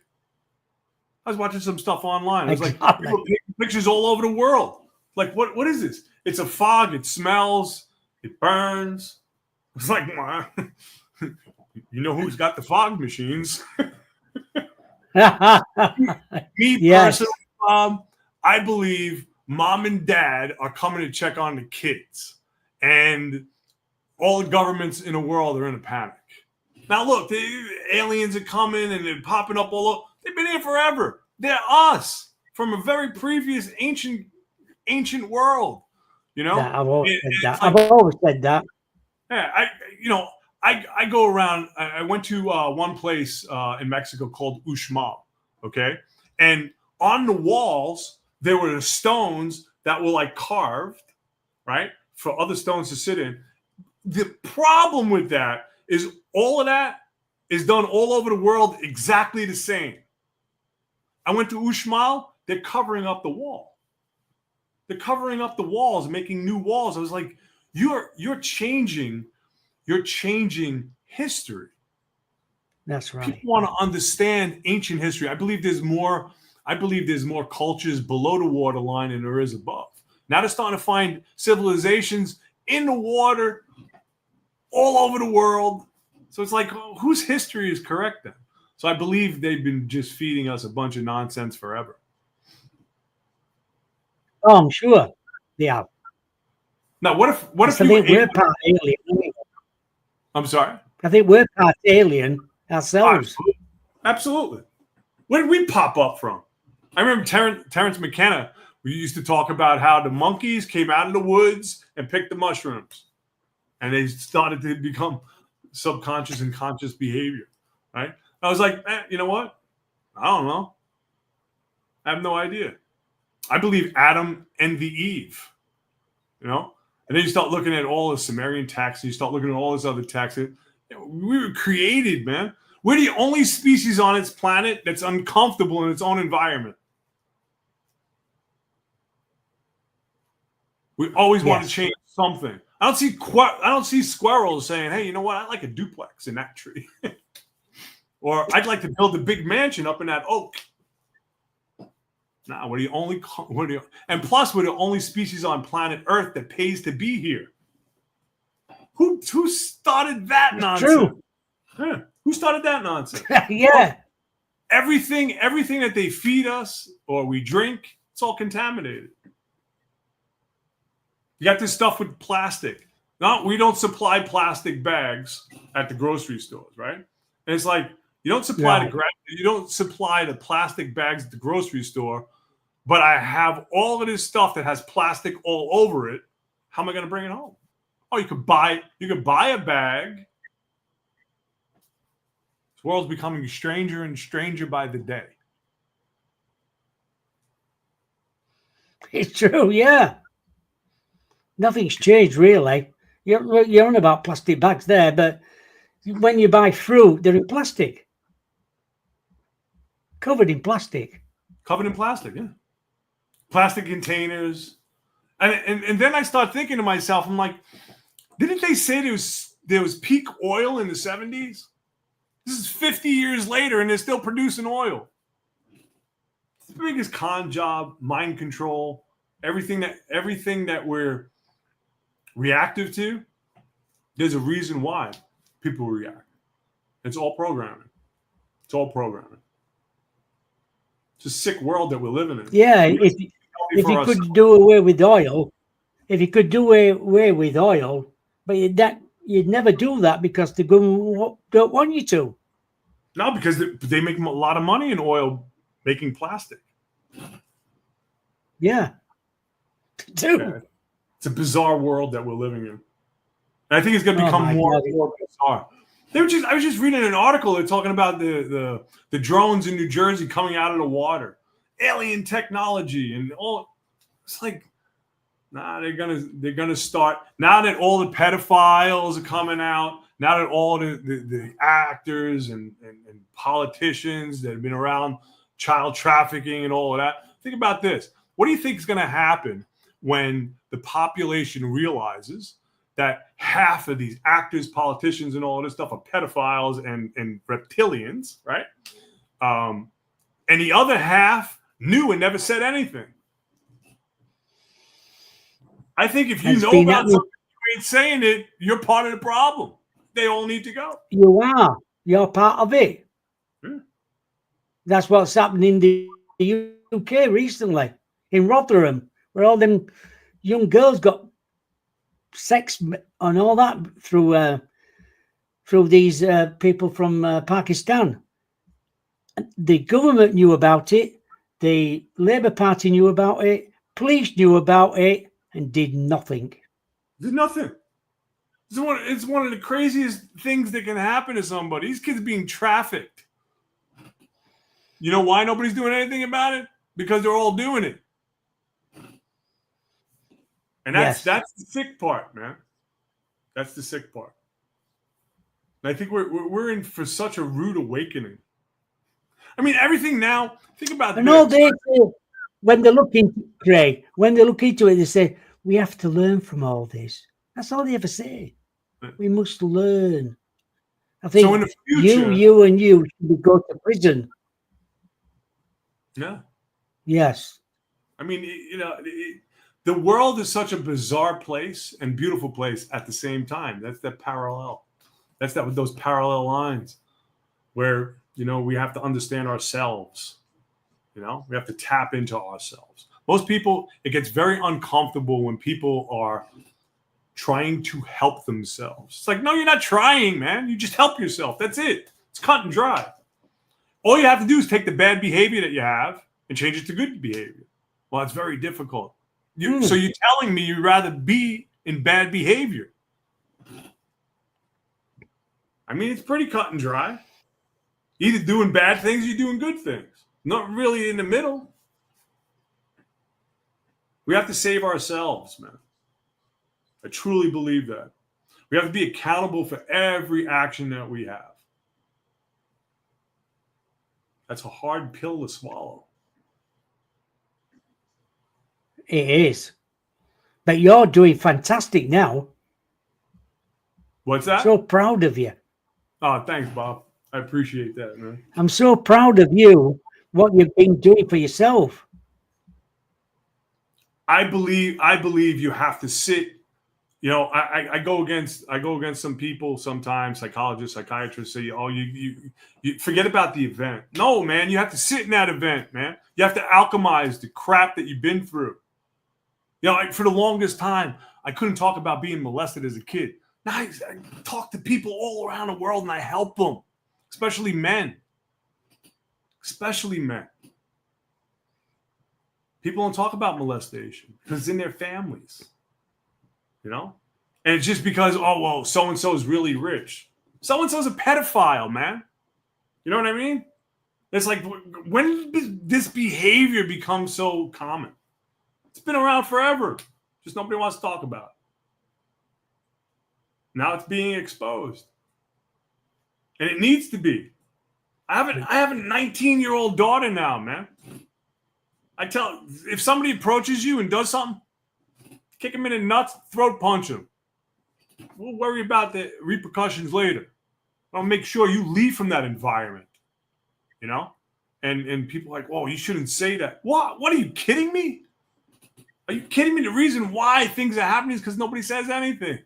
I was watching some stuff online. It was like people taking pictures all over the world. Like, what is this? It's a fog. It smells. It burns. It's like, you know who's got the fog machines? Me personally, I believe mom and dad are coming to check on the kids, and all the governments in the world are in a panic. Now, look, the aliens are coming and they're popping up all over. They've been here forever. They're us from a very previous ancient world. You know, yeah, I've always said that. Yeah, I go around. I went to one place in Mexico called Uxmal. Okay, and on the walls there were the stones that were like carved, right, for other stones to sit in. The problem with that is all of that is done all over the world exactly the same. I went to Uxmal. They're covering up the wall. They're covering up the walls, making new walls. I was like, you're changing history. That's right. People want to understand ancient history. I believe there's more cultures below the waterline than there is above. Now they're starting to find civilizations in the water all over the world. So it's like, whose history is correct then? So I believe they've been just feeding us a bunch of nonsense forever. Oh, I'm sure they have. Now, what if I you were think we're able, part alien. I'm sorry? I think we're part alien ourselves. Absolutely. Where did we pop up from? I remember Terrence McKenna. We used to talk about how the monkeys came out of the woods and picked the mushrooms, and they started to become subconscious and conscious behavior. Right? I was like, you know what? I don't know. I have no idea. I believe Adam and the Eve. You know, and then you start looking at all the Sumerian texts. You start looking at all this other texts. We were created, man. We're the only species on its planet that's uncomfortable in its own environment. We always want to change something. I don't see squirrels saying, "Hey, you know what? I like a duplex in that tree," or "I'd like to build a big mansion up in that oak." Nah, and plus we're the only species on planet Earth that pays to be here. Who started that nonsense? True. Huh. Who started that nonsense? Yeah. Everything that they feed us or we drink, it's all contaminated. You got this stuff with plastic. No, we don't supply plastic bags at the grocery stores, right? And it's like you don't supply the plastic bags at the grocery store, but I have all of this stuff that has plastic all over it. How am I going to bring it home? Oh, you could buy a bag. This world's becoming stranger and stranger by the day. It's true, yeah. Nothing's changed, really. You're on about plastic bags there, but when you buy fruit, they're in plastic. Covered in plastic. Covered in plastic, yeah. Plastic containers. And then I start thinking to myself, I'm like, didn't they say there was peak oil in the 70s? This is 50 years later, and they're still producing oil. It's the biggest con job, mind control, everything that we're reactive to. There's a reason why people react. It's all programming. It's all programming. It's a sick world that we're living in. Yeah, if you could do away with oil, but you'd never do that because the government don't want you to. No, because they make a lot of money in oil making plastic. Yeah. Yeah. It's a bizarre world that we're living in. And I think it's going to become more and more bizarre. I was just reading an article. They're talking about the drones in New Jersey coming out of the water, alien technology, and all. It's like, nah, they're gonna start now that all the pedophiles are coming out. Now that all the actors and politicians that have been around child trafficking and all of that. Think about this. What do you think is going to happen when the population realizes that half of these actors, politicians, and all of this stuff are pedophiles and reptilians, right? And the other half knew and never said anything. I think if you know about something, you ain't saying it, you're part of the problem. They all need to go. You are. You're part of it. Yeah. That's what's happening in the UK recently, in Rotherham, where all them young girls got sex and all that through these people from Pakistan. The government knew about it. The Labour Party knew about it. Police knew about it and did nothing. Did nothing. It's one of the craziest things that can happen to somebody. These kids are being trafficked. You know why nobody's doing anything about it? Because they're all doing it. And that's the sick part, man. That's the sick part. And I think we're in for such a rude awakening. I mean, everything now. Think about this. When they look into Craig, when they look into it, they say we have to learn from all this. That's all they ever say. We must learn. I think So in the future, you should go to prison. yeah. Yes, I mean, the world is such a bizarre place and beautiful place at the same time. That's that parallel. That's that with those parallel lines where we have to understand ourselves. We have to tap into ourselves. Most people, it gets very uncomfortable when people are trying to help themselves. It's like, no, you're not trying, man. You just help yourself. That's it. It's cut and dry. All you have to do is take the bad behavior that you have and change it to good behavior. Well, it's very difficult. So you're telling me you'd rather be in bad behavior? I mean, it's pretty cut and dry. Either doing bad things or you're doing good things. Not really in the middle. We have to save ourselves, man. I truly believe that. We have to be accountable for every action that we have. That's a hard pill to swallow. it is. But you're doing fantastic now. What's that? So proud of you. Oh, thanks, Bob. I appreciate that, man. I'm so proud of you, what you've been doing for yourself. I believe you have to sit. I go against some people sometimes, psychologists, psychiatrists say, oh, you forget about the event. No, man, you have to sit in that event, man. You have to alchemize the crap that you've been through. For the longest time, I couldn't talk about being molested as a kid. Now I talk to people all around the world and I help them, especially men. People don't talk about molestation because it's in their families, And it's just because, oh, well, so-and-so is really rich. So-and-so's a pedophile, man. You know what I mean? It's like, when did this behavior become so common? It's been around forever. Just nobody wants to talk about it. Now it's being exposed. And it needs to be. I have a 19-year-old daughter now, man. If somebody approaches you and does something, kick him in the nuts, throat punch him. We'll worry about the repercussions later. I'll make sure you leave from that environment, And people are like, whoa, you shouldn't say that. What? What, are you kidding me? Are you kidding me? The reason why things are happening is because nobody says anything.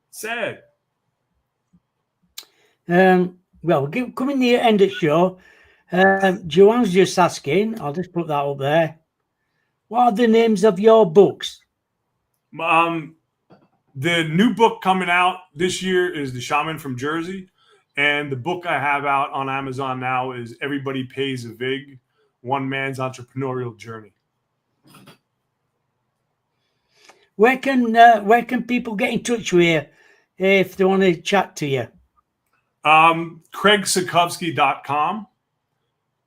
Sad. Well, coming near the end of the show, Joanne's just asking, I'll just put that up there. What are the names of your books? The new book coming out this year is The Shaman from Jersey. And the book I have out on Amazon now is Everybody Pays a Vig, One Man's Entrepreneurial Journey. Where can people get in touch with you if they want to chat to you? CraigSikowski.com.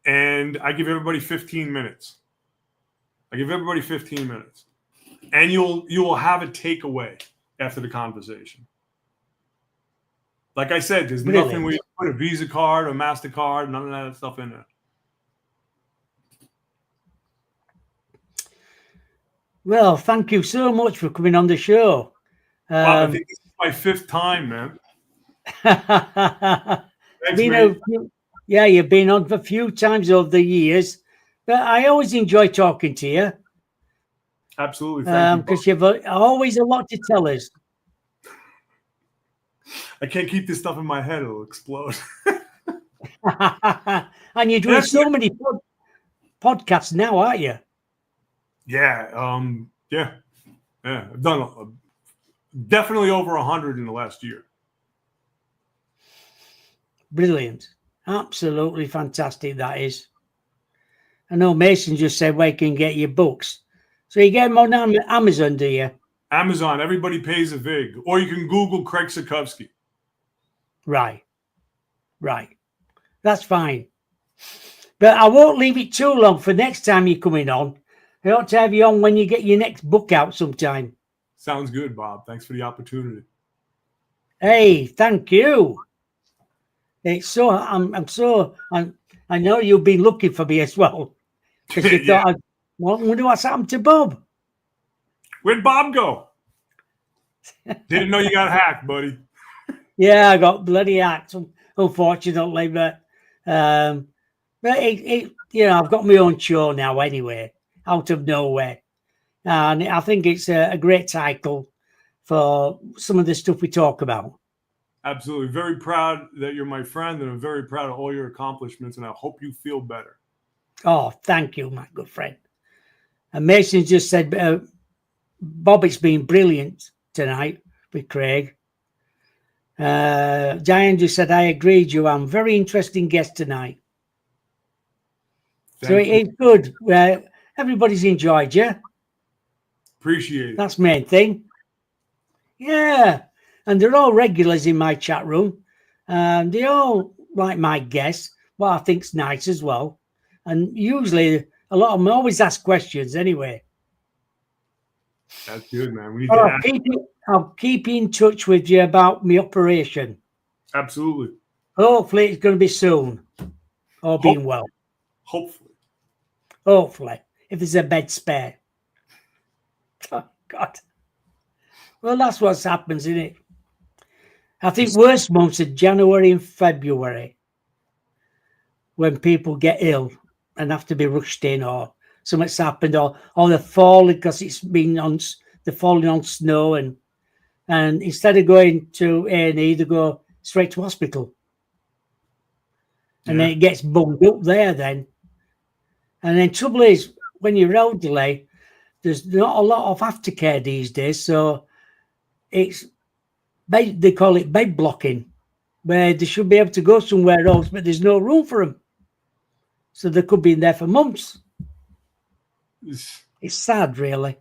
And I give everybody 15 minutes. And you will have a takeaway after the conversation. Like I said, there's nothing where you put a Visa card or MasterCard, none of that stuff in there. Well, thank you so much for coming on the show. I think this is my 5th time, man. Thanks, man. You've been on a few times over the years, but I always enjoy talking to you. Absolutely. Because you've always a lot to tell us. I can't keep this stuff in my head. It'll explode. And you're doing so many podcasts now, aren't you? Yeah. Yeah. I've done definitely over 100 in the last year. Brilliant. Absolutely fantastic, that is. I know Mason just said where you can get your books. So you get them on Amazon, do you? Amazon, Everybody Pays a Vig. Or you can Google Craig Sikowski. Right. That's fine. But I won't leave it too long for next time you're coming on. I ought to have you on when you get your next book out sometime. Sounds good, Bob. Thanks for the opportunity. Hey, thank you. It's so I know you've been looking for me as well. Because you thought, I wonder what's happened to Bob. Where'd Bob go? Didn't know you got hacked, buddy. Yeah, I got bloody act, unfortunately, but I've got my own show now anyway, Out of Nowhere, and I think it's a great title for some of the stuff we talk about. Absolutely. Very proud that you're my friend, and I'm very proud of all your accomplishments, and I hope you feel better. Oh, thank you, my good friend. And Mason just said, Bob, it's been brilliant tonight with Craig. Diane just said, I agree, Joanne. Very interesting guest tonight. Thank you. It's good. Everybody's enjoyed you. Appreciate it. That's the main thing. Yeah. And they're all regulars in my chat room. They all like my guests, what I think's nice as well. And usually a lot of them always ask questions anyway. That's good, man. We need to ask. I'll keep in touch with you about my operation. Absolutely. Hopefully it's going to be soon. All being well. Hopefully. Hopefully. If there's a bed spare. Oh, God. Well, that's what happens, isn't it? I think worst months are January and February, when people get ill and have to be rushed in, or something's happened, or they're falling because it's been they're falling on snow, and instead of going to A&E, they go straight to hospital, and then it gets bunged up there. And then trouble is, when you're elderly, there's not a lot of aftercare these days, so they call it bed blocking, where they should be able to go somewhere else, but there's no room for them. So they could be in there for months. It's sad, really.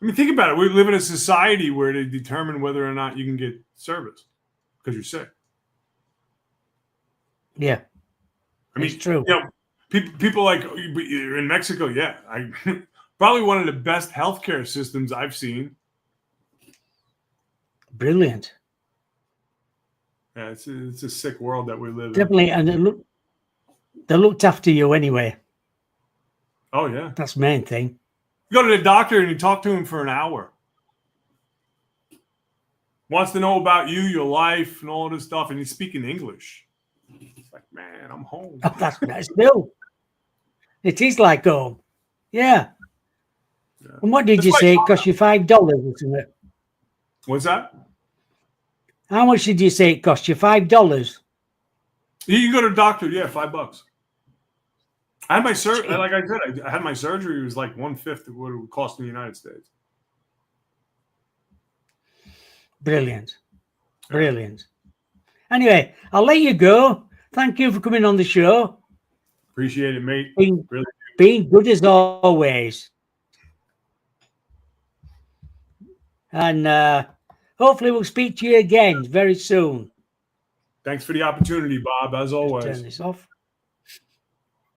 I mean, think about it. We live in a society where they determine whether or not you can get service because you're sick. Yeah. I mean, it's true. You know, people like in Mexico, yeah. Probably one of the best healthcare systems I've seen. Brilliant. Yeah, it's a sick world that we live in. Definitely. And they looked after you anyway. Oh, yeah. That's the main thing. You go to the doctor and you talk to him for an hour. Wants to know about you, your life, and all this stuff, and he's speaking English. It's like, man, I'm home. Oh, that's still. It is like home. Yeah. And what did you say? It cost you $5 or something? What's that? How much did you say it cost you? $5? You can go to the doctor, yeah, $5. I had my surgery, like I said, I had my surgery. It was like 1/5 of what it would cost in the United States. Brilliant. Brilliant. Anyway, I'll let you go. Thank you for coming on the show. Appreciate it, mate. Being good as always. And hopefully we'll speak to you again very soon. Thanks for the opportunity, Bob, as always. Turn this off.